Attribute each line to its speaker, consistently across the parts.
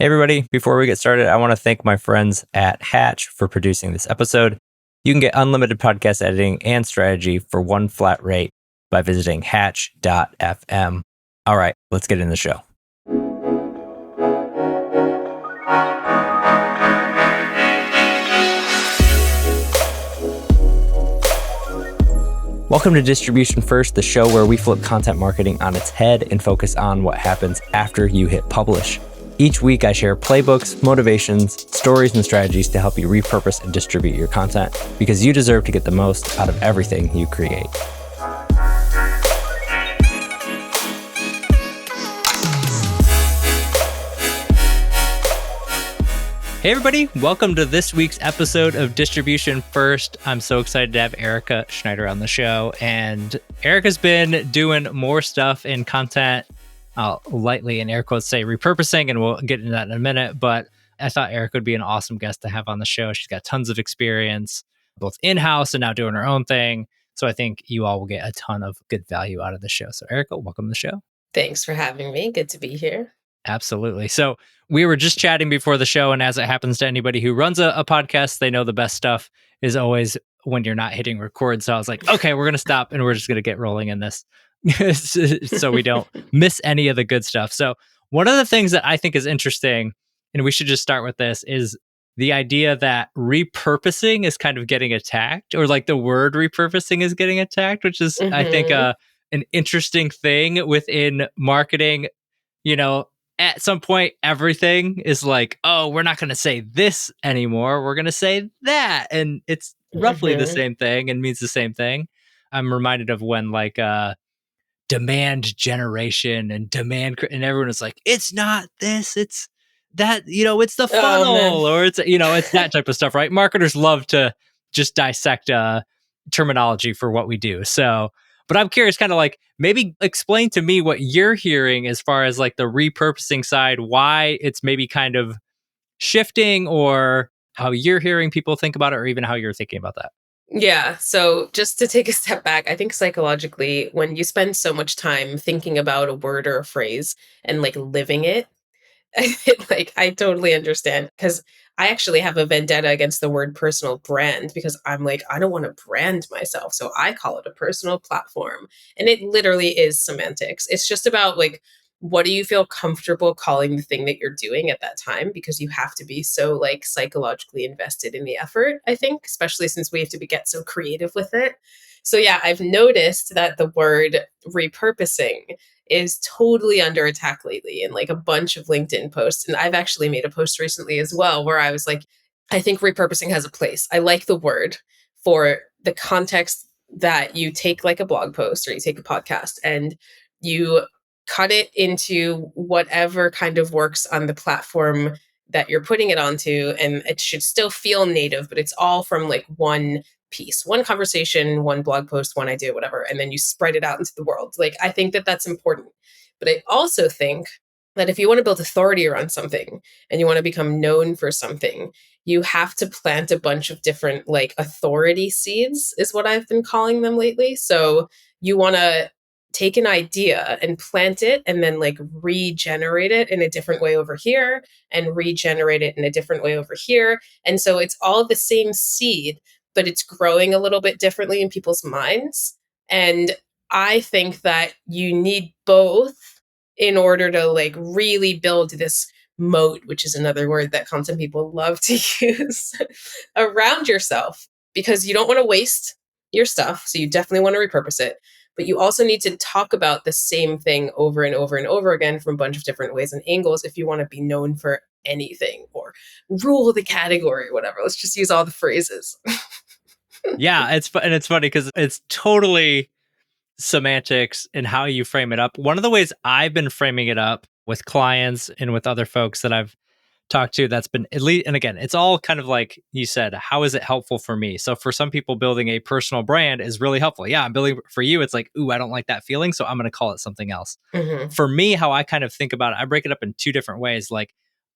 Speaker 1: Hey, everybody. Before we get started, I want to thank my friends at Hatch for producing this episode. You can get unlimited podcast editing and strategy for one flat rate by visiting hatch.fm. All right, let's get in the show. Welcome to Distribution First, the show where we flip content marketing on its head and focus on what happens after you hit publish. Each week, I share playbooks, motivations, stories, and strategies to help you repurpose and distribute your content because you deserve to get the most out of everything you create. Hey, everybody. Welcome to this week's episode of Distribution First. I'm so excited to have Erica Schneider on the show. And Erica's been doing more stuff in content. I'll lightly in air quotes say repurposing, and we'll get into that in a minute. But I thought Erica would be an awesome guest to have on the show. She's got tons of experience, both in-house and now doing her own thing. So I think you all will get a ton of good value out of the show. So Erica, welcome to the show.
Speaker 2: Thanks for having me. Good to be here.
Speaker 1: Absolutely. So we were just chatting before the show, and as it happens to anybody who runs a podcast, they know the best stuff is always when you're not hitting record. So I was like, okay, we're going to stop and we're just going to get rolling in this so we don't miss any of the good stuff. So one of the things that I think is interesting, and we should just start with this, is the idea that repurposing is kind of getting attacked, or like the word repurposing is getting attacked, which is, I think, an interesting thing within marketing. You know, at some point, everything is like, oh, we're not going to say this anymore. We're going to say that. And it's roughly the same thing and means the same thing. I'm reminded of when like demand generation and and everyone is like, it's not this, it's that, it's the funnel, or it's, it's that type of stuff, right? Marketers love to just dissect terminology for what we do. So, but I'm curious, kind of like, maybe explain to me what you're hearing as far as like the repurposing side, why it's maybe kind of shifting, or how you're hearing people think about it, or even how you're thinking about that.
Speaker 2: Yeah. So just to take a step back, I think psychologically, when you spend so much time thinking about a word or a phrase and like living it, like I totally understand, because I actually have a vendetta against the word personal brand, because I'm like, I don't want to brand myself. So I call it a personal platform. And it literally is semantics. It's just about like, what do you feel comfortable calling the thing that you're doing at that time? Because you have to be so like psychologically invested in the effort, I think, especially since we have to get so creative with it. So yeah, I've noticed that the word repurposing is totally under attack lately in like a bunch of LinkedIn posts. And I've actually made a post recently as well where I was like, I think repurposing has a place. I like the word for the context that you take like a blog post or you take a podcast and you cut it into whatever kind of works on the platform that you're putting it onto. And it should still feel native, but it's all from like one piece, one conversation, one blog post, one idea, whatever, and then you spread it out into the world. Like, I think that that's important. But I also think that if you want to build authority around something and you want to become known for something, you have to plant a bunch of different like authority seeds, is what I've been calling them lately. So you want to take an idea and plant it and then like regenerate it in a different way over here and regenerate it in a different way over here. And so it's all the same seed, but it's growing a little bit differently in people's minds. And I think that you need both in order to like really build this moat, which is another word that content people love to use, around yourself, because you don't want to waste your stuff. So you definitely want to repurpose it, but you also need to talk about the same thing over and over and over again from a bunch of different ways and angles if you want to be known for anything or rule the category, whatever. Let's just use all the phrases.
Speaker 1: Yeah, it's funny because it's totally semantics and how you frame it up. One of the ways I've been framing it up with clients and with other folks that I've talked to, that's been at least, and again, it's all kind of like you said, how is it helpful for me? So for some people, building a personal brand is really helpful. Yeah, I'm building for you. It's like, ooh, I don't like that feeling, so I'm going to call it something else. For me, how I kind of think about it, I break it up in two different ways. Like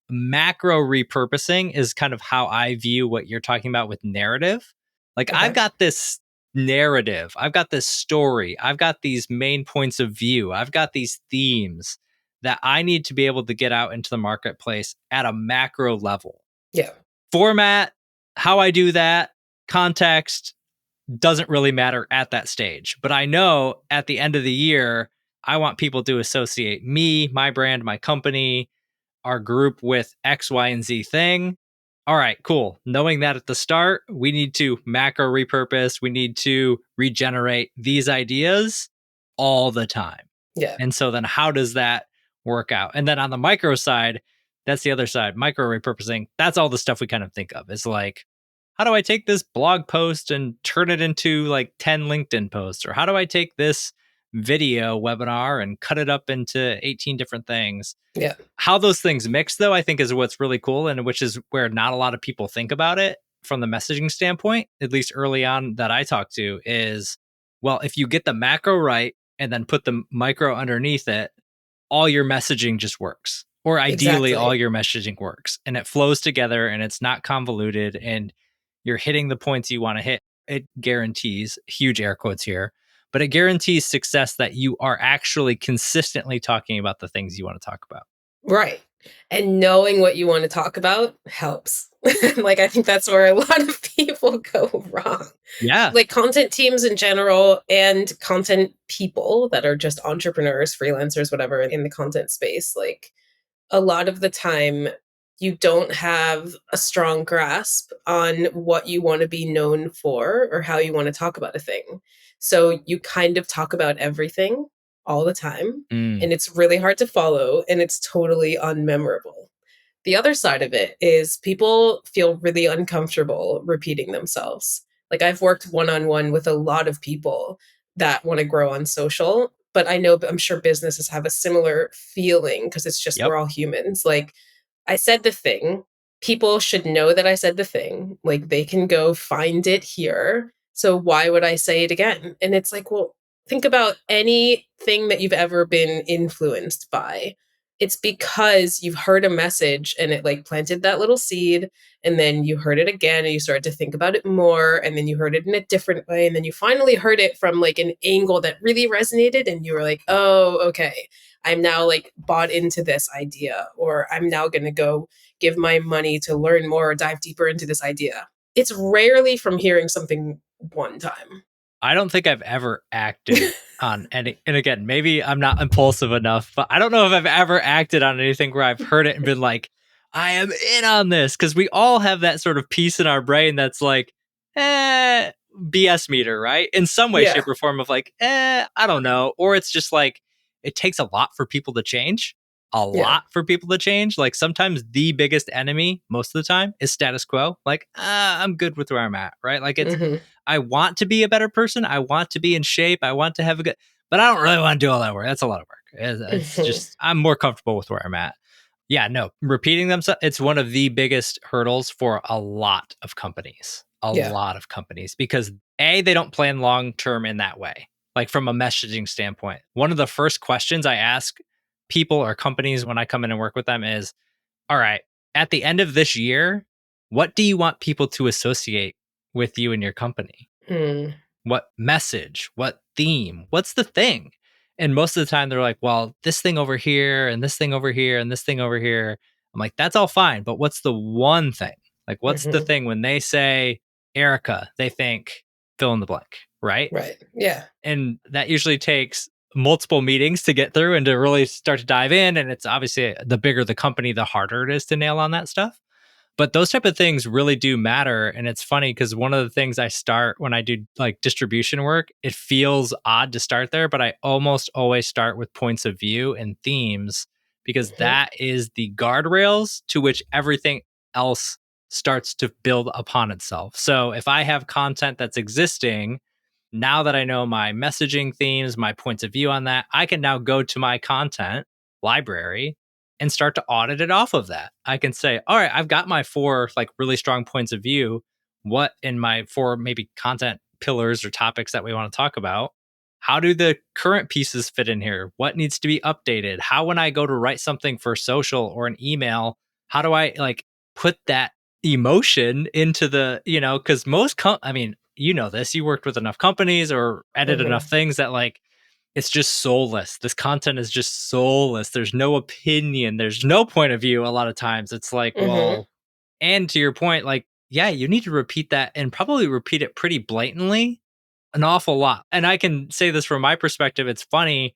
Speaker 1: macro repurposing is kind of how I view what you're talking about with narrative. Like I've got this narrative, I've got this story, I've got these main points of view, I've got these themes that I need to be able to get out into the marketplace at a macro level.
Speaker 2: Yeah.
Speaker 1: Format, how I do that, context doesn't really matter at that stage. But I know at the end of the year, I want people to associate me, my brand, my company, our group with X, Y, and Z thing. All right, cool. Knowing that at the start, we need to macro repurpose, we need to regenerate these ideas all the time.
Speaker 2: Yeah.
Speaker 1: And so then how does that work out? And then on the micro side, that's the other side. Micro repurposing, that's all the stuff we kind of think of. It's like, how do I take this blog post and turn it into like 10 LinkedIn posts? Or how do I take this video webinar and cut it up into 18 different things?
Speaker 2: Yeah.
Speaker 1: How those things mix, though, I think is what's really cool, and which is where not a lot of people think about it from the messaging standpoint, at least early on that I talk to, is, well, if you get the macro right and then put the micro underneath it, all your messaging just works. Or ideally, all
Speaker 2: Exactly.
Speaker 1: your messaging works and it flows together and it's not convoluted and you're hitting the points you want to hit. It guarantees, huge air quotes here, but it guarantees success that you are actually consistently talking about the things you want to talk about.
Speaker 2: Right. And knowing what you want to talk about helps. Like, I think that's where a lot of people go wrong.
Speaker 1: Yeah.
Speaker 2: Like, content teams in general and content people that are just entrepreneurs, freelancers, whatever, in the content space, like, a lot of the time, you don't have a strong grasp on what you want to be known for or how you want to talk about a thing. So you kind of talk about everything all the time,
Speaker 1: Mm.
Speaker 2: and it's really hard to follow and it's totally unmemorable. The other side of it is people feel really uncomfortable repeating themselves. Like, I've worked one on one with a lot of people that want to grow on social, but I'm sure businesses have a similar feeling because it's just
Speaker 1: Yep.
Speaker 2: we're all humans. Like, I said the thing, people should know that I said the thing. Like, they can go find it here. So why would I say it again? And it's like, well, think about anything that you've ever been influenced by. It's because you've heard a message and it like planted that little seed, and then you heard it again and you started to think about it more, and then you heard it in a different way, and then you finally heard it from like an angle that really resonated, and you were like, oh, okay, I'm now like bought into this idea, or I'm now going to go give my money to learn more or dive deeper into this idea. It's rarely from hearing something one time.
Speaker 1: I don't think I've ever acted on any, and again, maybe I'm not impulsive enough, but I don't know if I've ever acted on anything where I've heard it and been like, I am in on this. Cause we all have that sort of piece in our brain that's like, BS meter, right? In some way,
Speaker 2: Yeah.
Speaker 1: shape, or form of like, I don't know. Or it's just like, it takes a lot for people to change. A
Speaker 2: Yeah.
Speaker 1: lot for people to change. Like sometimes the biggest enemy, most of the time, is status quo. Like, I'm good with where I'm at, right? Like it's,
Speaker 2: Hmm.
Speaker 1: I want to be a better person. I want to be in shape. I want to have a good, but I don't really want to do all that work. That's a lot of work. It's
Speaker 2: Hmm.
Speaker 1: just, I'm more comfortable with where I'm at. Yeah, no, repeating themselves, it's one of the biggest hurdles for a lot of companies,
Speaker 2: Yeah.
Speaker 1: because A, they don't plan long term in that way. Like from a messaging standpoint, one of the first questions I ask people or companies when I come in and work with them is, all right, at the end of this year, what do you want people to associate with you and your company?
Speaker 2: Mm.
Speaker 1: What message? What theme? What's the thing? And most of the time they're like, well, this thing over here and this thing over here and this thing over here. I'm like, that's all fine. But what's the one thing? Like, what's the
Speaker 2: Hmm.
Speaker 1: thing when they say Erica, they think fill in the blank, right?
Speaker 2: Right. Yeah.
Speaker 1: And that usually takes multiple meetings to get through and to really start to dive in. And it's obviously the bigger the company, the harder it is to nail on that stuff. But those type of things really do matter. And it's funny because one of the things I start when I do like distribution work, it feels odd to start there, but I almost always start with points of view and themes because
Speaker 2: Hmm.
Speaker 1: that is the guardrails to which everything else starts to build upon itself. So if I have content that's existing, now that I know my messaging themes, my points of view on that, I can now go to my content library and start to audit it off of that. I can say, all right, I've got my four like really strong points of view. What in my four maybe content pillars or topics that we want to talk about? How do the current pieces fit in here? What needs to be updated? How, when I go to write something for social or an email, how do I like put that emotion into the, because I mean, you know this, you worked with enough companies or edited
Speaker 2: Hmm.
Speaker 1: enough things that like it's just soulless. This content is just soulless. There's no opinion. There's no point of view. A lot of times it's like,
Speaker 2: Mhm.
Speaker 1: well, and to your point, like, yeah, you need to repeat that and probably repeat it pretty blatantly an awful lot. And I can say this from my perspective. It's funny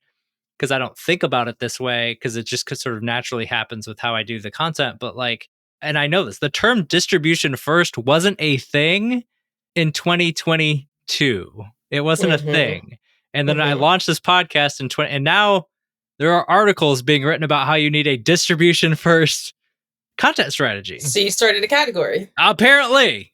Speaker 1: because I don't think about it this way because it just sort of naturally happens with how I do the content. But like, and I know this, the term distribution first wasn't a thing in 2022. It wasn't a
Speaker 2: Mhm.
Speaker 1: thing. And then I
Speaker 2: Mhm.
Speaker 1: launched this podcast in 20, and now there are articles being written about how you need a distribution first content strategy.
Speaker 2: So you started a category.
Speaker 1: Apparently,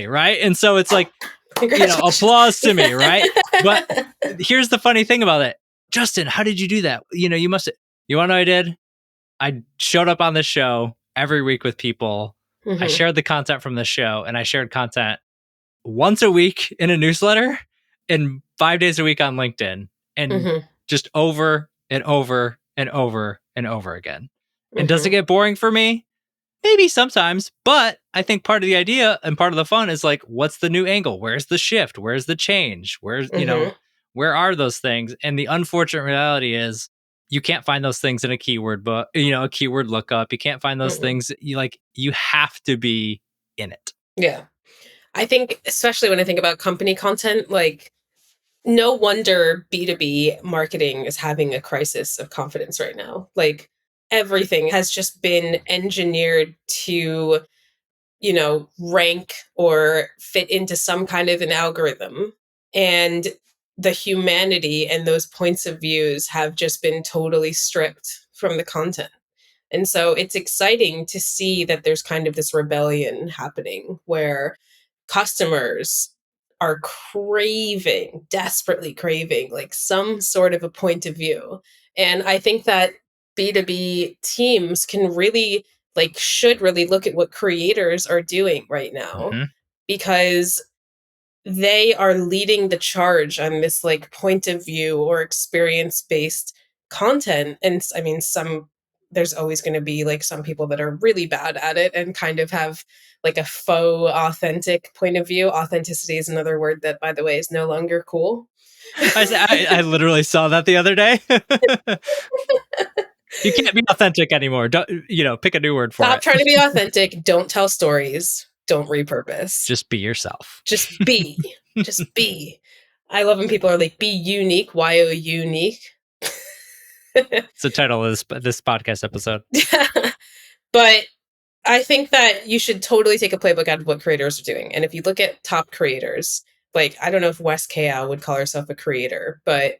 Speaker 1: right? And so it's like,
Speaker 2: Congratulations.
Speaker 1: applause to me, right? But here's the funny thing about it. Justin, how did you do that? You must, you want to know what I did? I showed up on this show every week with people. I
Speaker 2: Mhm.
Speaker 1: shared the content from the show and I shared content once a week in a newsletter and 5 days a week on LinkedIn and
Speaker 2: Mhm.
Speaker 1: just over and over and over and over again. And does it
Speaker 2: Mhm.
Speaker 1: get boring for me? Maybe sometimes, but I think part of the idea and part of the fun is like, what's the new angle? Where's the shift? Where's the change?
Speaker 2: Mhm.
Speaker 1: Where are those things? And the unfortunate reality is you can't find those things in a keyword book, a keyword lookup. You can't find those
Speaker 2: Mhm.
Speaker 1: things. You have to be in it.
Speaker 2: Yeah. I think especially when I think about company content, like no wonder B2B marketing is having a crisis of confidence right now. Like everything has just been engineered to, rank or fit into some kind of an algorithm. And the humanity and those points of views have just been totally stripped from the content. And so it's exciting to see that there's kind of this rebellion happening where customers are craving, desperately craving, like some sort of a point of view. And I think that B2B teams can really, like, should really look at what creators are doing right now
Speaker 1: Hmm.
Speaker 2: because they are leading the charge on this like point of view or experience based content. And I mean, there's always going to be like some people that are really bad at it and kind of have like a faux authentic point of view. Authenticity is another word that, by the way, is no longer cool.
Speaker 1: I literally saw that the other day. You can't be authentic anymore. Don't, pick a new word for
Speaker 2: Stop
Speaker 1: it.
Speaker 2: trying to be authentic. Don't tell stories. Don't repurpose.
Speaker 1: Just be yourself.
Speaker 2: Just be. Just be. I love when people are like, be unique. Why are you unique?
Speaker 1: It's the title of this podcast episode.
Speaker 2: But I think that you should totally take a playbook out of what creators are doing. And if you look at top creators, like I don't know if West Kao would call herself a creator, but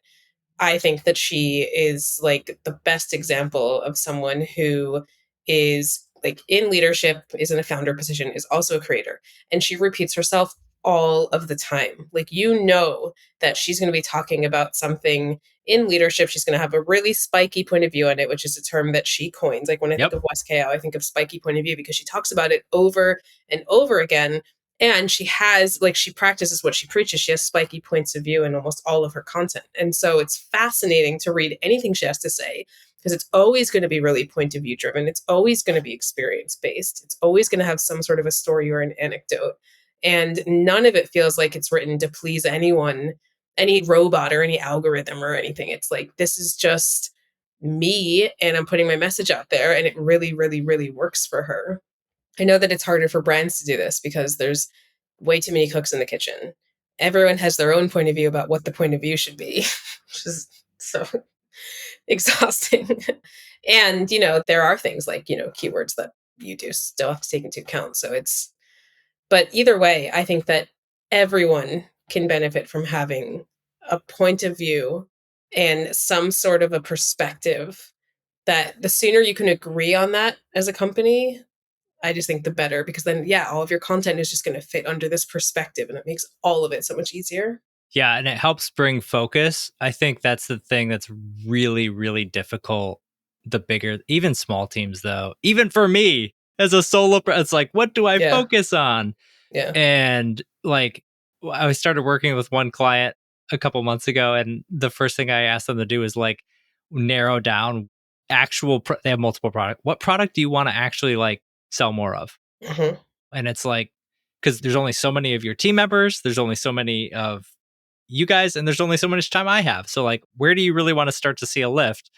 Speaker 2: I think that she is like the best example of someone who is like in leadership, is in a founder position, is also a creator. And she repeats herself all of the time. Like, that she's going to be talking about something in leadership. She's going to have a really spiky point of view on it, which is a term that she coins. Like, when I think
Speaker 1: Yep.
Speaker 2: of West Kao, I think of spiky point of view because she talks about it over and over again. And she practices what she preaches. She has spiky points of view in almost all of her content. And so it's fascinating to read anything she has to say because it's always going to be really point of view driven. It's always going to be experience based. It's always going to have some sort of a story or an anecdote. And none of it feels like it's written to please anyone, any robot or any algorithm or anything. It's like, this is just me and I'm putting my message out there. And it really, really, really works for her. I know that it's harder for brands to do this because there's way too many cooks in the kitchen. Everyone has their own point of view about what the point of view should be, which is so exhausting. And, there are things like, keywords that you do still have to take into account. But either way, I think that everyone can benefit from having a point of view and some sort of a perspective that the sooner you can agree on that as a company, I just think the better because then, yeah, all of your content is just going to fit under this perspective and it makes all of it so much easier.
Speaker 1: Yeah, and it helps bring focus. I think that's the thing that's really, really difficult. The bigger, even small teams, though, even for me as a it's like, what do I
Speaker 2: Yeah.
Speaker 1: focus on?
Speaker 2: Yeah.
Speaker 1: And like, I started working with one client a couple months ago, and the first thing I asked them to do is like narrow down they have multiple products. What product do you want to actually like sell more of?
Speaker 2: Hmm.
Speaker 1: And it's like, because there's only so many of your team members, there's only so many of you guys, and there's only so much time I have. So like, where do you really want to start to see a lift?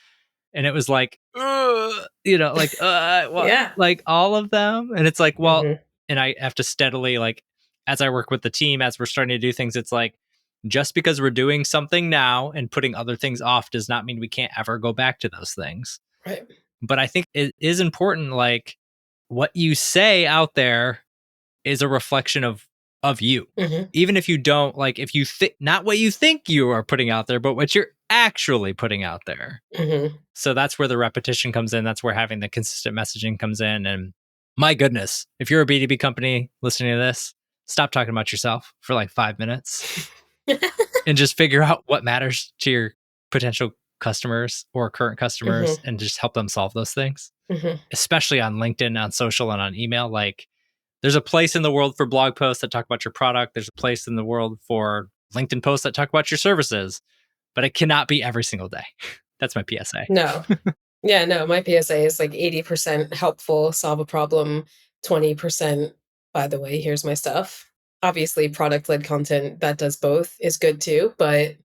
Speaker 1: And it was like, what,
Speaker 2: Yeah.
Speaker 1: like all of them. And it's like, well,
Speaker 2: Mhm.
Speaker 1: and I have to steadily, like, as I work with the team, as we're starting to do things, it's like, just because we're doing something now and putting other things off does not mean we can't ever go back to those things.
Speaker 2: Right.
Speaker 1: But I think it is important, like, what you say out there is a reflection of you.
Speaker 2: Mhm.
Speaker 1: Even if you don't, like, if you think not what you think you are putting out there, but what you're actually putting out there.
Speaker 2: Mhm.
Speaker 1: So that's where the repetition comes in. That's where having the consistent messaging comes in. And my goodness, if you're a B2B company listening to this, stop talking about yourself for like 5 minutes and just figure out what matters to your potential customers or current customers
Speaker 2: Mhm.
Speaker 1: and just help them solve those things,
Speaker 2: Mhm.
Speaker 1: especially on LinkedIn, on social, and on email. Like, there's a place in the world for blog posts that talk about your product. There's a place in the world for LinkedIn posts that talk about your services, but it cannot be every single day. That's my PSA.
Speaker 2: No. Yeah, no, my PSA is like 80% helpful, solve a problem, 20%, by the way, here's my stuff. Obviously, product-led content that does both is good too, but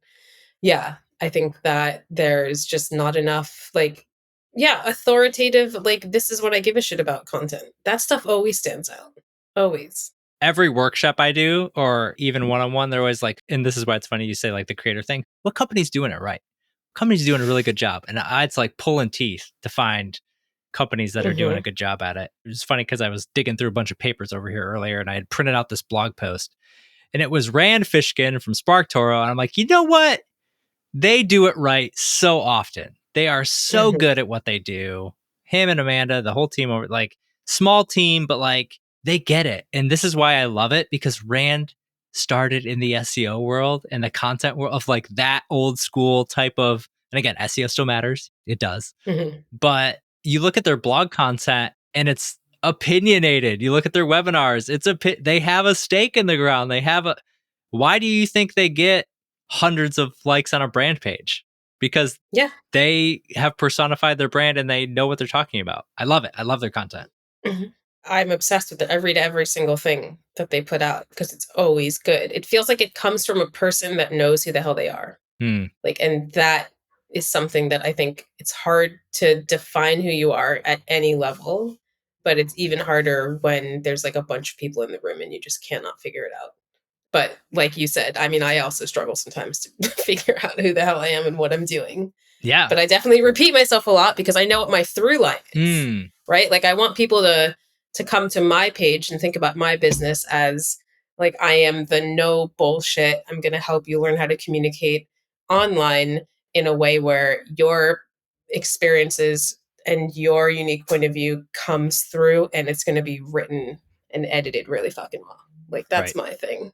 Speaker 2: yeah, I think that there's just not enough, like, yeah, authoritative, like, this is what I give a shit about content. That stuff always stands out. Always.
Speaker 1: Every workshop I do, or even one-on-one, they're always like, and this is why it's funny you say like the creator thing. What company's doing it right? Company's doing a really good job. And it's like pulling teeth to find companies that are doing a
Speaker 2: Mhm.
Speaker 1: good job at it. It was funny because I was digging through a bunch of papers over here earlier and I had printed out this blog post and it was Rand Fishkin from SparkToro. And I'm like, you know what? They do it right so often. They are so
Speaker 2: Mhm.
Speaker 1: good at what they do. Him and Amanda, the whole team over, like, small team, but like they get it. And this is why I love it, because Rand started in the SEO world and the content world of like that old school type of, and again, SEO still matters. It does.
Speaker 2: Mhm.
Speaker 1: But you look at their blog content and it's opinionated. You look at their webinars, they have a stake in the ground. Why do you think they get hundreds of likes on a brand page? Because
Speaker 2: Yeah.
Speaker 1: they have personified their brand and they know what they're talking about. I love it. I love their content.
Speaker 2: Mhm. I'm obsessed with it. I read every single thing that they put out because it's always good. It feels like it comes from a person that knows who the hell they are.
Speaker 1: Hmm.
Speaker 2: Like, and that is something that I think it's hard to define who you are at any level, but it's even harder when there's like a bunch of people in the room and you just cannot figure it out. But like you said, I mean, I also struggle sometimes to figure out who the hell I am and what I'm doing.
Speaker 1: Yeah.
Speaker 2: But I definitely repeat myself a lot because I know what my through line is,
Speaker 1: Hmm.
Speaker 2: right? Like I want people to come to my page and think about my business as like I am the no bullshit. I'm going to help you learn how to communicate online in a way where your experiences and your unique point of view comes through and it's going to be written and edited really fucking well. Like that's
Speaker 1: Right.
Speaker 2: my thing.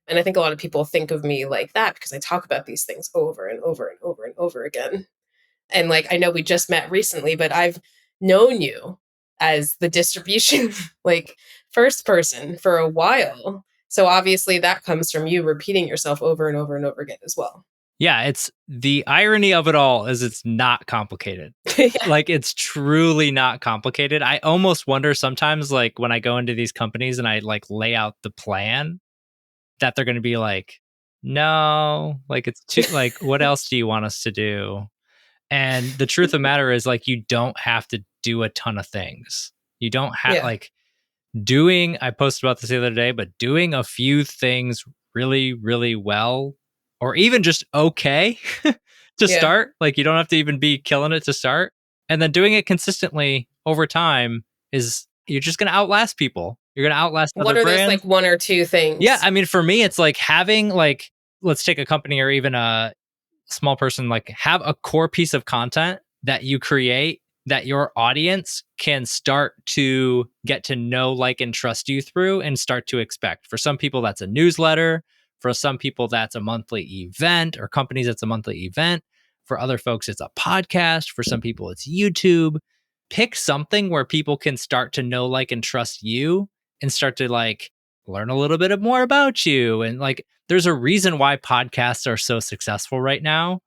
Speaker 2: And I think a lot of people think of me like that because I talk about these things over and over and over and over again. And like I know we just met recently, but I've known you as the distribution like first person for a while. So obviously that comes from you repeating yourself over and over and over again as well.
Speaker 1: Yeah. It's the irony of it all is it's not complicated.
Speaker 2: Yeah.
Speaker 1: Like, it's truly not complicated. I almost wonder sometimes, like, when I go into these companies and I like lay out the plan, that they're going to be like, no, like, it's too, like, what else do you want us to do? And the truth of the matter is, like, you don't have to do a ton of things. You don't have,
Speaker 2: Yeah.
Speaker 1: like, I posted about this the other day, but doing a few things really, really well, or even just okay to
Speaker 2: Yeah.
Speaker 1: start, like, you don't have to even be killing it to start. And then doing it consistently over time you're just going to outlast people. You're going to outlast
Speaker 2: What
Speaker 1: other
Speaker 2: are those
Speaker 1: brands.
Speaker 2: like one or two
Speaker 1: Yeah.
Speaker 2: things?
Speaker 1: I mean, for me, it's like having, like, let's take a company or even a small person, like, have a core piece of content that you create that your audience can start to get to know, like, and trust you through and start to expect. For some people, that's a newsletter. For some people, that's a monthly event, or companies, it's a monthly event. For other folks, it's a podcast. For some people, it's YouTube. Pick something where people can start to know, like, and trust you and start to, like, learn a little bit more about you. And, like, there's a reason why podcasts are so successful right now.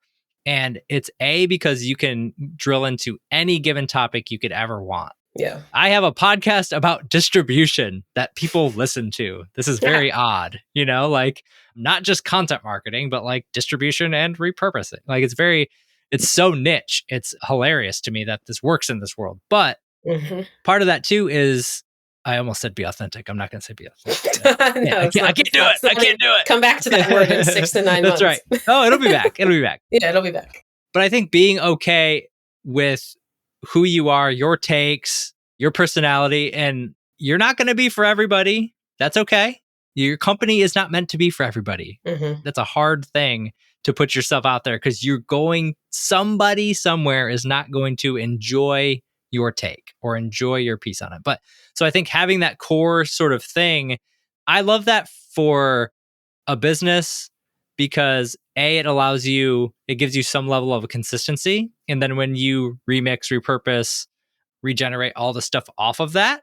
Speaker 1: And it's because you can drill into any given topic you could ever want.
Speaker 2: Yeah.
Speaker 1: I have a podcast about distribution that people listen to. This is very odd, like not just content marketing, but like distribution and repurposing. Like it's so niche. It's hilarious to me that this works in this world. But part of that too is I almost said be authentic. I'm not going to say be authentic.
Speaker 2: No,
Speaker 1: I can't do it. I can't do it.
Speaker 2: Come back to that word in 6 to 9 months.
Speaker 1: That's right. Oh, it'll be back. It'll be back.
Speaker 2: Yeah, it'll be back.
Speaker 1: But I think being okay with who you are, your takes, your personality, and you're not going to be for everybody. That's okay. Your company is not meant to be for everybody. That's a hard thing to put yourself out there because somebody somewhere is not going to enjoy your take or enjoy your piece on it. But so I think having that core sort of thing, I love that for a business because it gives you some level of consistency. And then when you remix, repurpose, regenerate all the stuff off of that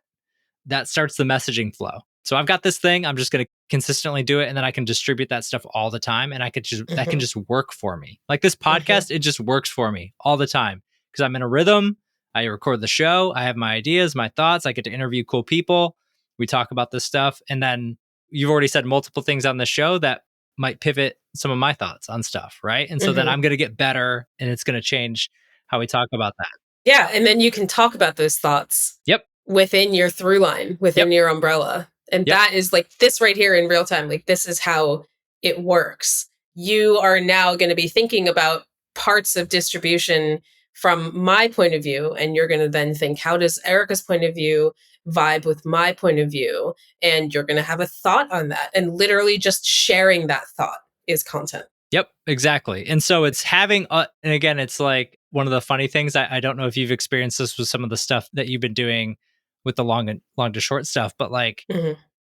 Speaker 1: starts the messaging flow. So I've got this thing, I'm just going to consistently do it. And then I can distribute that stuff all the time. And that can just work for me. Like this podcast, it just works for me all the time because I'm in a rhythm. I record the show. I have my ideas, my thoughts. I get to interview cool people. We talk about this stuff. And then you've already said multiple things on the show that might pivot some of my thoughts on stuff. Right. And so then I'm going to get better and it's going to change how we talk about that.
Speaker 2: Yeah. And then you can talk about those thoughts.
Speaker 1: Yep.
Speaker 2: Within your through line, within your umbrella. And that is like this right here in real time. Like this is how it works. You are now going to be thinking about parts of distribution from my point of view. And you're going to then think, how does Erica's point of view vibe with my point of view? And you're going to have a thought on that. And literally just sharing that thought is content.
Speaker 1: Yep, exactly. And so it's having, and again, it's like one of the funny things, I don't know if you've experienced this with some of the stuff that you've been doing with the long to short stuff, but like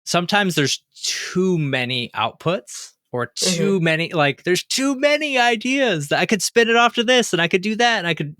Speaker 1: sometimes there's too many outputs or too many, like there's too many ideas that I could spin it off to this and I could do that and I could,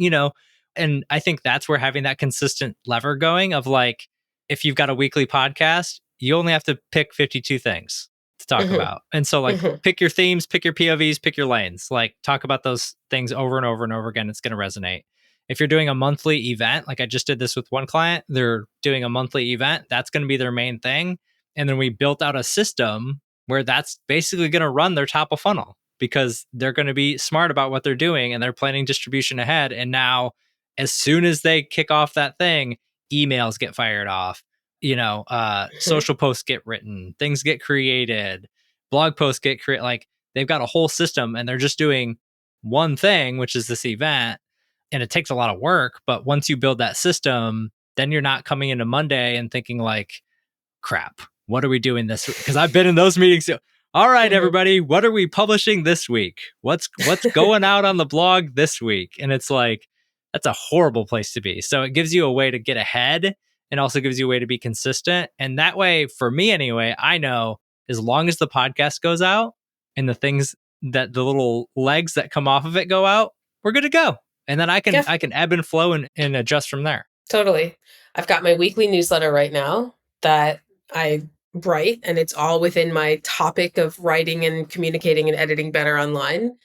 Speaker 1: and I think that's where having that consistent lever going of like, if you've got a weekly podcast, you only have to pick 52 things to talk about. And so like pick your themes, pick your POVs, pick your lanes, like talk about those things over and over and over again. It's going to resonate. If you're doing a monthly event, like I just did this with one client, they're doing a monthly event. That's going to be their main thing. And then we built out a system where that's basically going to run their top of funnel because they're going to be smart about what they're doing and they're planning distribution ahead. And now as soon as they kick off that thing, emails get fired off, social posts get written, things get created, blog posts get created. Like they've got a whole system and they're just doing one thing, which is this event. And it takes a lot of work, but once you build that system, then you're not coming into Monday and thinking like, crap, what are we doing this week? Because I've been in those meetings. All right, everybody, what are we publishing this week? What's going out on the blog this week? And it's like, that's a horrible place to be. So it gives you a way to get ahead and also gives you a way to be consistent. And that way, for me anyway, I know as long as the podcast goes out and the things that the little legs that come off of it go out, we're good to go. And then I can ebb and flow and adjust from there.
Speaker 2: Totally. I've got my weekly newsletter right now that I write, and it's all within my topic of writing and communicating and editing better online.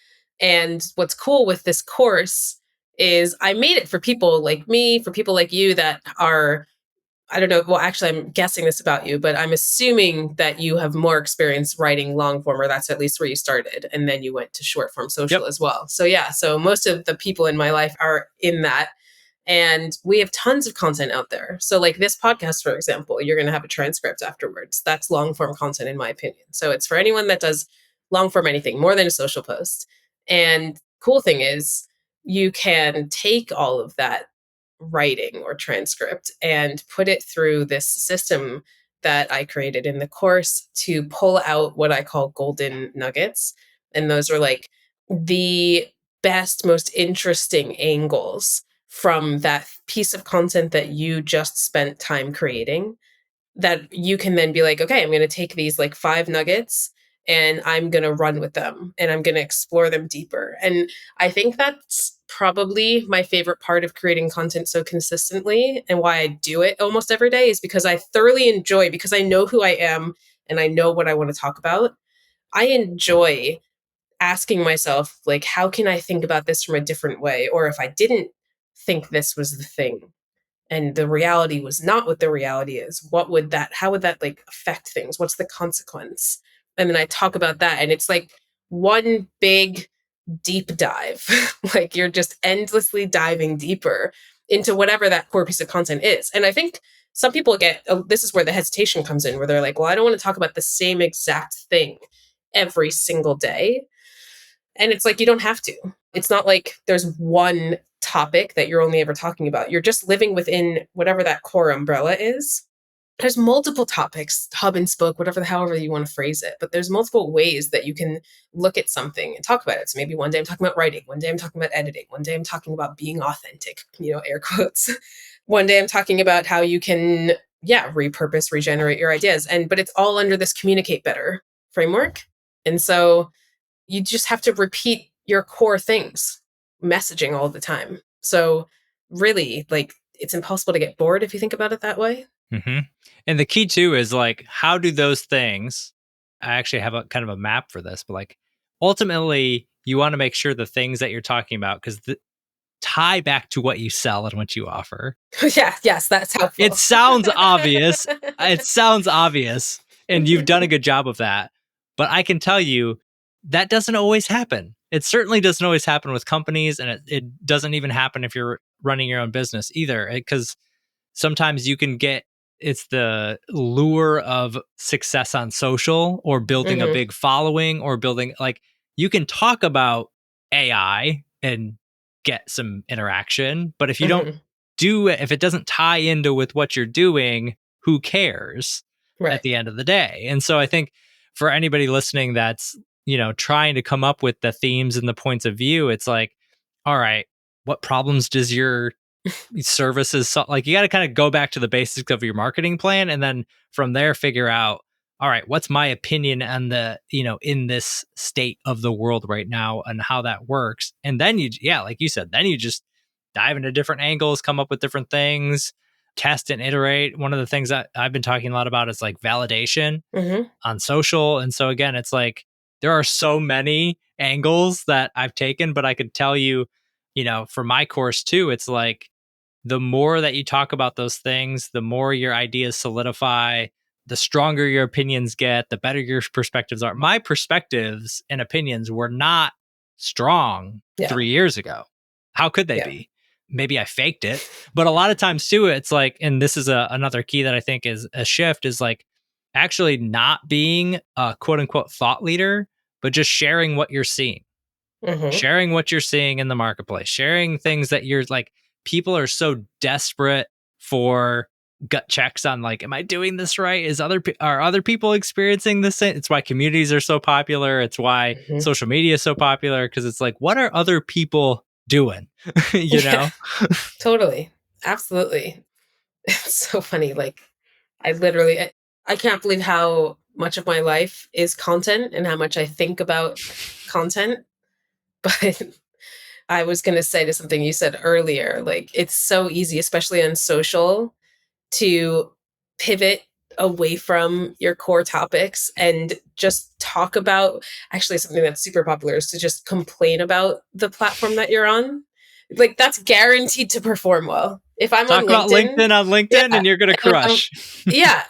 Speaker 2: And what's cool with this course is I made it for people like me, for people like you that are, I don't know, well, actually, I'm guessing this about you, but I'm assuming that you have more experience writing long form, or that's at least where you started. And then you went to short form social as well. So yeah, so most of the people in my life are in that. And we have tons of content out there. So like this podcast, for example, you're going to have a transcript afterwards. That's long form content, in my opinion. So it's for anyone that does long form anything more than a social post. And cool thing is you can take all of that writing or transcript and put it through this system that I created in the course to pull out what I call golden nuggets. And those are like the best, most interesting angles from that piece of content that you just spent time creating, that you can then be like, okay, I'm going to take these like 5 nuggets and I'm going to run with them and I'm going to explore them deeper. And I think that's probably my favorite part of creating content so consistently, and why I do it almost every day is because I thoroughly enjoy, because I know who I am and I know what I want to talk about. I enjoy asking myself, like, how can I think about this from a different way? Or if I didn't think this was the thing, and the reality was not what the reality is, how would that like affect things? What's the consequence? And then I talk about that, and it's like one big deep dive. Like you're just endlessly diving deeper into whatever that core piece of content is. And I think some people this is where the hesitation comes in, where they're like, well, I don't want to talk about the same exact thing every single day. And it's like, you don't have to. It's not like there's one topic that you're only ever talking about. You're just living within whatever that core umbrella is. There's multiple topics, hub and spoke, however you want to phrase it. But there's multiple ways that you can look at something and talk about it. So maybe one day I'm talking about writing, one day I'm talking about editing, one day I'm talking about being authentic, air quotes. One day I'm talking about how you can, repurpose, regenerate your ideas. But it's all under this communicate better framework. And so you just have to repeat your core things, messaging all the time. So really, like, it's impossible to get bored if you think about it that way.
Speaker 1: Mm-hmm. And the key too is like, how do those things, I actually have a kind of a map for this, but like ultimately you want to make sure the things that you're talking about, because tie back to what you sell and what you offer.
Speaker 2: Yes, that's helpful.
Speaker 1: It sounds obvious. It sounds obvious. And you've done a good job of that. But I can tell you that doesn't always happen. It certainly doesn't always happen with companies. And it doesn't even happen if you're running your own business either. Because sometimes you can it's the lure of success on social or building a big following or building, like, you can talk about AI and get some interaction, but if you don't do it, if it doesn't tie into with what you're doing, who cares at the end of the day? And so I think for anybody listening that's, trying to come up with the themes and the points of view, it's like, all right, what problems does your services like? You got to kind of go back to the basics of your marketing plan, and then from there figure out, all right, what's my opinion on the, in this state of the world right now and how that works. And then like you said, then you just dive into different angles, come up with different things, test and iterate. One of the things that I've been talking a lot about is like validation on social. And so again, it's like, there are so many angles that I've taken, but I could tell you, for my course too, it's like, the more that you talk about those things, the more your ideas solidify, the stronger your opinions get, the better your perspectives are. My perspectives and opinions were not strong 3 years ago. How could they be? Maybe I faked it. But a lot of times too, it's like, and this is another key that I think is a shift, is like actually not being a quote unquote thought leader, but just sharing what you're seeing. Sharing what you're seeing in the marketplace, sharing things that you're like, people are so desperate for gut checks on like, am I doing this right? Are other people experiencing this? It's why communities are so popular. It's why social media is so popular, because it's like, what are other people doing?
Speaker 2: Totally. Absolutely. It's so funny. Like, I can't believe how much of my life is content and how much I think about content. But I was going to say to something you said earlier, like, it's so easy, especially on social, to pivot away from your core topics and just talk about, actually, something that's super popular is to just complain about the platform that you're on. Like, that's guaranteed to perform well. If I'm
Speaker 1: Talk
Speaker 2: on
Speaker 1: about LinkedIn on LinkedIn, and you're going to crush.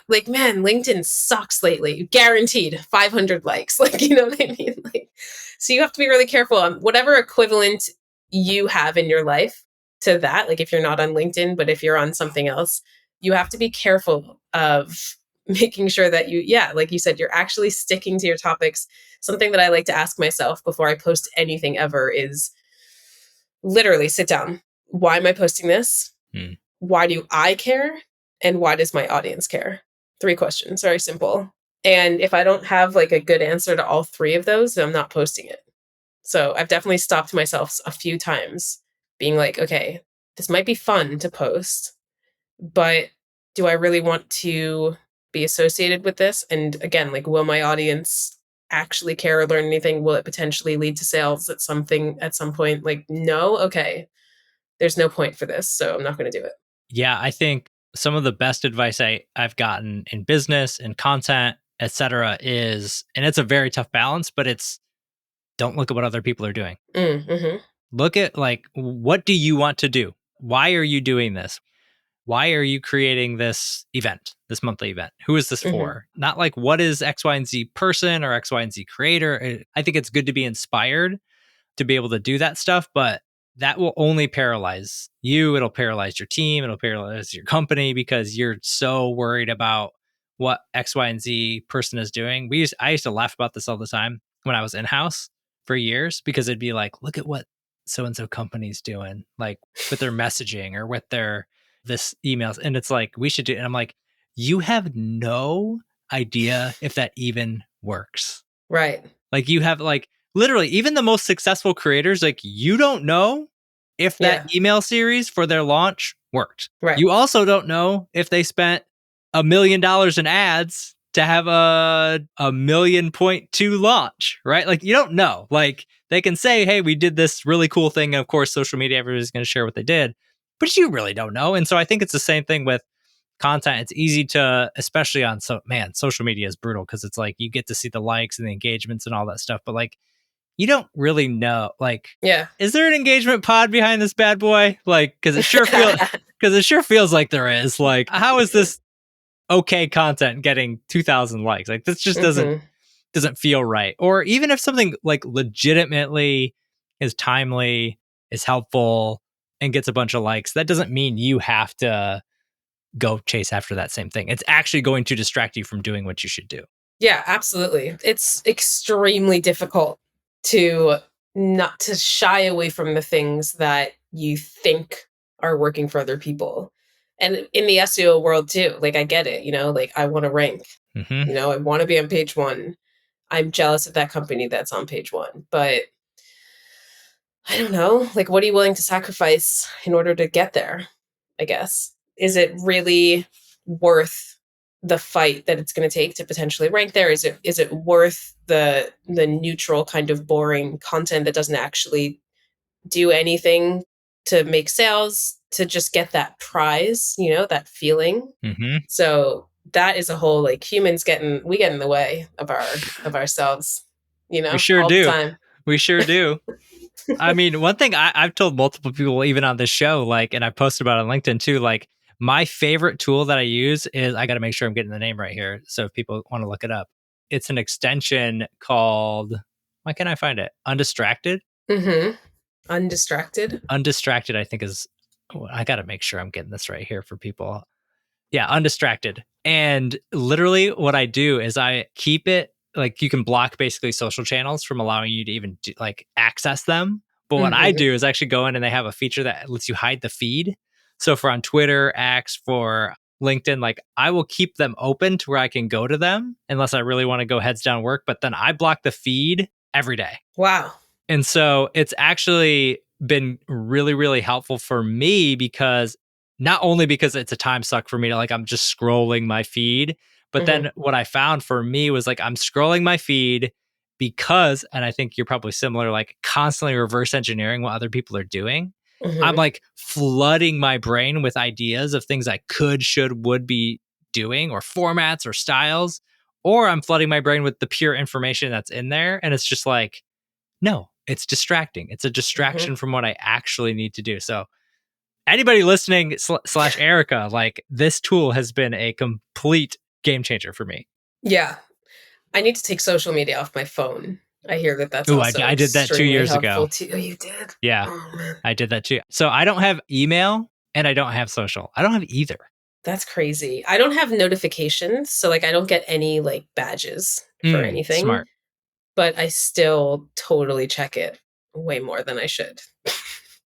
Speaker 2: Like, man, LinkedIn sucks lately. Guaranteed 500 likes. Like, you know what I mean? Like, so you have to be really careful on whatever equivalent you have in your life to that. Like, if you're not on LinkedIn, but if you're on something else, you have to be careful of making sure that like you said, you're actually sticking to your topics. Something that I like to ask myself before I post anything ever is literally sit down. Why am I posting this? Why do I care? And why does my audience care? 3 questions, very simple. And if I don't have like a good answer to all 3 of those, then I'm not posting it. So I've definitely stopped myself a few times being like, okay, this might be fun to post, but do I really want to be associated with this? And again, like, will my audience actually care or learn anything? Will it potentially lead to sales at some point? Like, no, okay, there's no point for this, so I'm not going to do it.
Speaker 1: Yeah, I think some of the best advice I've gotten in business and content, etc., is, and it's a very tough balance, but it's, don't look at what other people are doing. Look at like, what do you want to do? Why are you doing this? why are you creating this event, this monthly event? Who is this
Speaker 2: Mhm.
Speaker 1: for? Not like what is X, Y, and Z person or X, Y, and Z creator. I think it's good to be inspired to be able to do that stuff, but that will only paralyze you. It'll paralyze your team. It'll paralyze your company because you're so worried about what X, Y, and Z person is doing. I used to laugh about this all the time when I was in house for years because it'd be like, look at what so and so company's doing, like with their messaging or with their this emails. And it's like, we should do. And I'm like, you have no idea if that even works.
Speaker 2: Right.
Speaker 1: Like you have like literally even the most successful creators, like you don't know if that
Speaker 2: Yeah.
Speaker 1: email series for their launch worked.
Speaker 2: Right.
Speaker 1: You also don't know if they spent $1 million in ads to have a 1.2 million launch, right? Like you don't know. Like they can say, hey, we did this really cool thing. And of course, social media, everybody's going to share what they did, but you really don't know. And so I think it's the same thing with content. It's easy to, especially on social media is brutal because it's like you get to see the likes and the engagements and all that stuff, but like you don't really know. Like,
Speaker 2: Yeah.
Speaker 1: is there an engagement pod behind this bad boy? Like, because it sure feels like there is. Like, how is this okay content getting 2,000 likes? Like, this just
Speaker 2: Mhm.
Speaker 1: doesn't feel right. Or even if something like legitimately is timely, is helpful, and gets a bunch of likes, that doesn't mean you have to go chase after that same thing. It's actually going to distract you from doing what you should do.
Speaker 2: Yeah, absolutely. It's extremely difficult to not to shy away from the things that you think are working for other people. And in the SEO world too, like I get it, like I want to rank,
Speaker 1: Mm-hmm.
Speaker 2: I want to be on page 1. I'm jealous of that company that's on page 1, but I don't know, like what are you willing to sacrifice in order to get there? I guess. Is it really worth the fight that it's going to take to potentially rank there? Is it worth the neutral kind of boring content that doesn't actually do anything to make sales to just get that prize, that feeling?
Speaker 1: Mm-hmm.
Speaker 2: So that is a whole like we get in the way of ourselves,
Speaker 1: We sure
Speaker 2: all the
Speaker 1: do.
Speaker 2: time.
Speaker 1: We sure do. I mean, one thing I've told multiple people, even on this show, like, and I posted about it on LinkedIn too, like, my favorite tool that I use is I got to make sure I'm getting the name right here. So if people want to look it up, it's an extension called, why can't I find it? Undistracted.
Speaker 2: Mhm. Undistracted.
Speaker 1: Undistracted, I think is, I got to make sure I'm getting this right here for people. Yeah, Undistracted. And literally what I do is I keep it like you can block basically social channels from allowing you to even like access them. But what I
Speaker 2: Mhm.
Speaker 1: do is actually go in and they have a feature that lets you hide the feed. So for on Twitter, X, for LinkedIn, like I will keep them open to where I can go to them unless I really want to go heads down work. But then I block the feed every day.
Speaker 2: Wow.
Speaker 1: And so it's actually been really, really helpful for me because not only because it's a time suck for me to like, I'm just scrolling my feed, but
Speaker 2: Mhm.
Speaker 1: then what I found for me was like, I'm scrolling my feed because, and I think you're probably similar, like constantly reverse engineering what other people are doing. I'm
Speaker 2: Mhm.
Speaker 1: like flooding my brain with ideas of things I could, should, would be doing or formats or styles, or I'm flooding my brain with the pure information that's in there. And it's just like, no, it's distracting. It's a
Speaker 2: Mhm.
Speaker 1: distraction from what I actually need to do. So, anybody listening slash Erica, like this tool has been a complete game changer for me.
Speaker 2: Yeah. I need to take social media off my phone. I hear that that's
Speaker 1: Ooh,
Speaker 2: also
Speaker 1: I did that two
Speaker 2: extremely
Speaker 1: years
Speaker 2: helpful
Speaker 1: ago.
Speaker 2: too. Oh, you did?
Speaker 1: Yeah,
Speaker 2: Oh, man.
Speaker 1: I did that too. So, I don't have email and I don't have social. I don't have either.
Speaker 2: That's crazy. I don't have notifications, so, like, I don't get any, like, badges for anything,
Speaker 1: Smart.
Speaker 2: but I still totally check it way more than I should.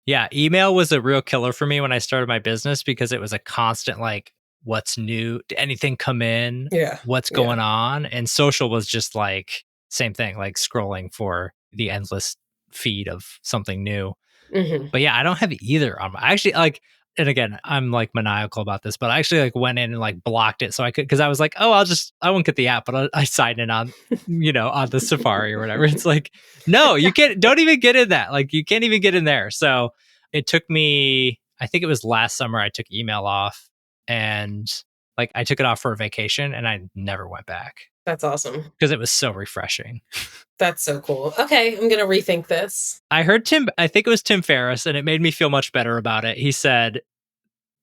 Speaker 1: Yeah, email was a real killer for me when I started my business because it was a constant like, what's new? Did anything come in?
Speaker 2: Yeah.
Speaker 1: What's
Speaker 2: Yeah.
Speaker 1: going on? And social was just like same thing, like scrolling for the endless feed of something new.
Speaker 2: Mhm.
Speaker 1: But yeah, I don't have either on my, I actually like, and again, I'm like maniacal about this, but I actually like went in and like blocked it so I could, because I was like, oh, I won't get the app, but I signed in on, on the Safari or whatever. It's like, no, you can't, don't even get in that. Like, you can't even get in there. So it took me, I think it was last summer, I took email off and like I took it off for a vacation and I never went back
Speaker 2: That's awesome.
Speaker 1: because it was so refreshing.
Speaker 2: That's so cool. Okay, I'm gonna rethink this.
Speaker 1: I think it was Tim Ferriss, and it made me feel much better about it. He said,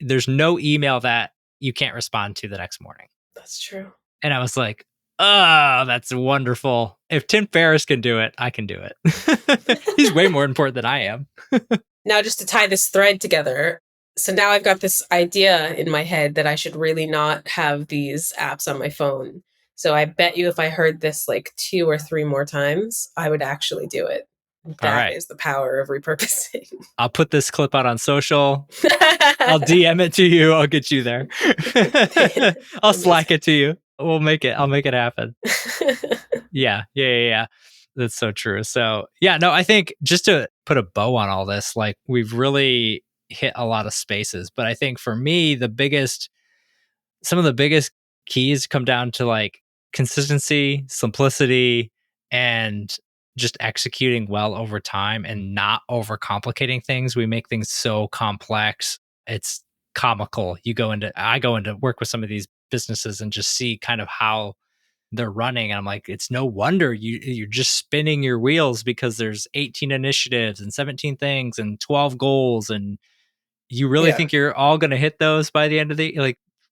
Speaker 1: there's no email that you can't respond to the next morning.
Speaker 2: That's true.
Speaker 1: And I was like, oh, that's wonderful. If Tim Ferriss can do it, I can do it. He's way more important than I am.
Speaker 2: Now, just to tie this thread together, so now I've got this idea in my head that I should really not have these apps on my phone. So I bet you if I heard this like 2 or 3 more times, I would actually do it. That is the power of repurposing.
Speaker 1: I'll put this clip out on social. I'll DM it to you. I'll get you there. I'll Slack it to you. I'll make it happen. Yeah. That's so true. So yeah, no, I think just to put a bow on all this, like we've really hit a lot of spaces. But I think for me, some of the biggest keys come down to like consistency, simplicity, and just executing well over time and not overcomplicating things. We make things so complex. It's comical. I go into work with some of these businesses and just see kind of how they're running. And I'm like, it's no wonder you're just spinning your wheels because there's 18 initiatives and 17 things and 12 goals. And you really think you're all going to hit those by the end of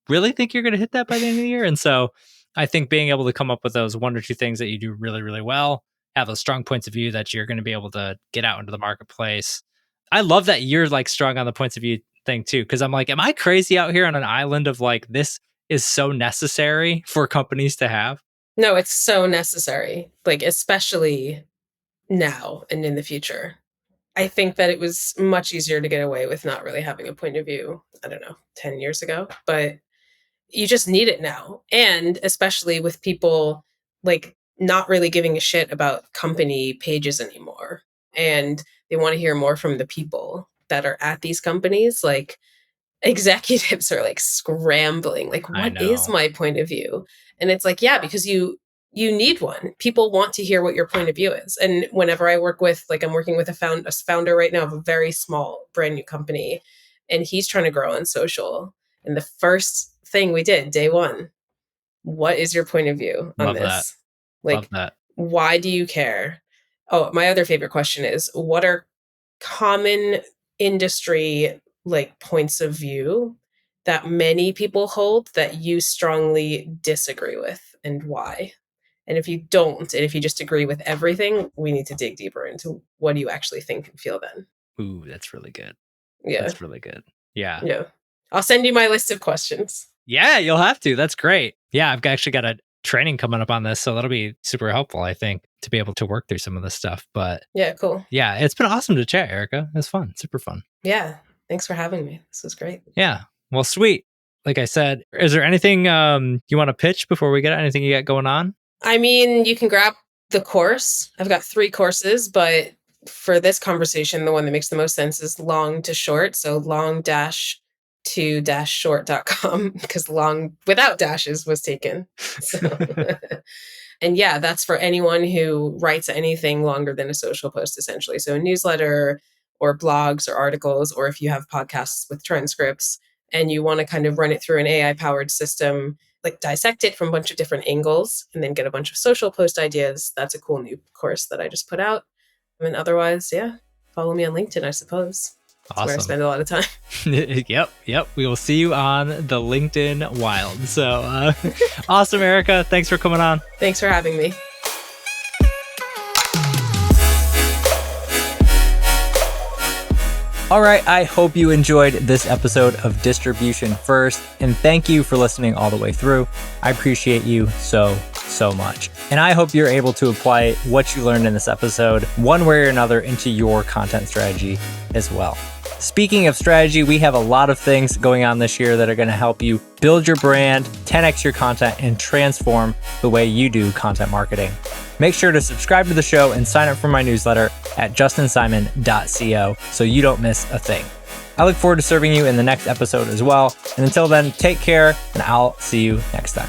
Speaker 1: really think you're going to hit that by the end of the year? And so I think being able to come up with those 1 or 2 things that you do really, really well, have those strong points of view that you're going to be able to get out into the marketplace. I love that you're like strong on the points of view thing too. Cause I'm like, am I crazy out here on an island of like, this is so necessary for companies to have?
Speaker 2: No, it's so necessary. Like, especially now and in the future. I think that it was much easier to get away with not really having a point of view, I don't know, 10 years ago, but you just need it now. And especially with people like not really giving a shit about company pages anymore. And they want to hear more from the people that are at these companies. Like executives are like scrambling, like, what is my point of view? And it's like, yeah, because you need one. People want to hear what your point of view is. And whenever I work with, like I'm working with a founder right now of a very small, brand new company, and he's trying to grow on social. And the first thing we did, day one, what is your point of view on this? Like, why do you care? Oh, my other favorite question is, what are common industry like points of view that many people hold that you strongly disagree with, and why? And if you don't, and if you just agree with everything, we need to dig deeper into what do you actually think and feel then.
Speaker 1: Ooh, that's really good.
Speaker 2: Yeah.
Speaker 1: That's really good. Yeah.
Speaker 2: Yeah. I'll send you my list of questions.
Speaker 1: Yeah, you'll have to. That's great. Yeah, I've actually got a training coming up on this, so that'll be super helpful, I think, to be able to work through some of this stuff. But
Speaker 2: yeah, cool.
Speaker 1: Yeah, it's been awesome to chat, Erica. It's fun. Super fun.
Speaker 2: Yeah. Thanks for having me. This was great.
Speaker 1: Yeah. Well, sweet. Like I said, is there anything you want to pitch before we get it? Anything you got going on?
Speaker 2: I mean, you can grab the course. I've got 3 courses, but for this conversation, the one that makes the most sense is long to short. So long-to-short.com, because long without dashes was taken. So and yeah, that's for anyone who writes anything longer than a social post, essentially. So a newsletter or blogs or articles, or if you have podcasts with transcripts and you want to kind of run it through an AI-powered system, like dissect it from a bunch of different angles and then get a bunch of social post ideas. That's a cool new course that I just put out. And otherwise, yeah, follow me on LinkedIn, I suppose. That's where I spend a lot of time.
Speaker 1: Yep. We will see you on the LinkedIn wild. So awesome, Erica. Thanks for coming on.
Speaker 2: Thanks for having me.
Speaker 1: All right, I hope you enjoyed this episode of Distribution First, and thank you for listening all the way through. I appreciate you so much. And I hope you're able to apply what you learned in this episode one way or another into your content strategy as well. Speaking of strategy, we have a lot of things going on this year that are going to help you build your brand, 10x your content, and transform the way you do content marketing. Make sure to subscribe to the show and sign up for my newsletter at justinsimon.co so you don't miss a thing. I look forward to serving you in the next episode as well. And until then, take care, and I'll see you next time.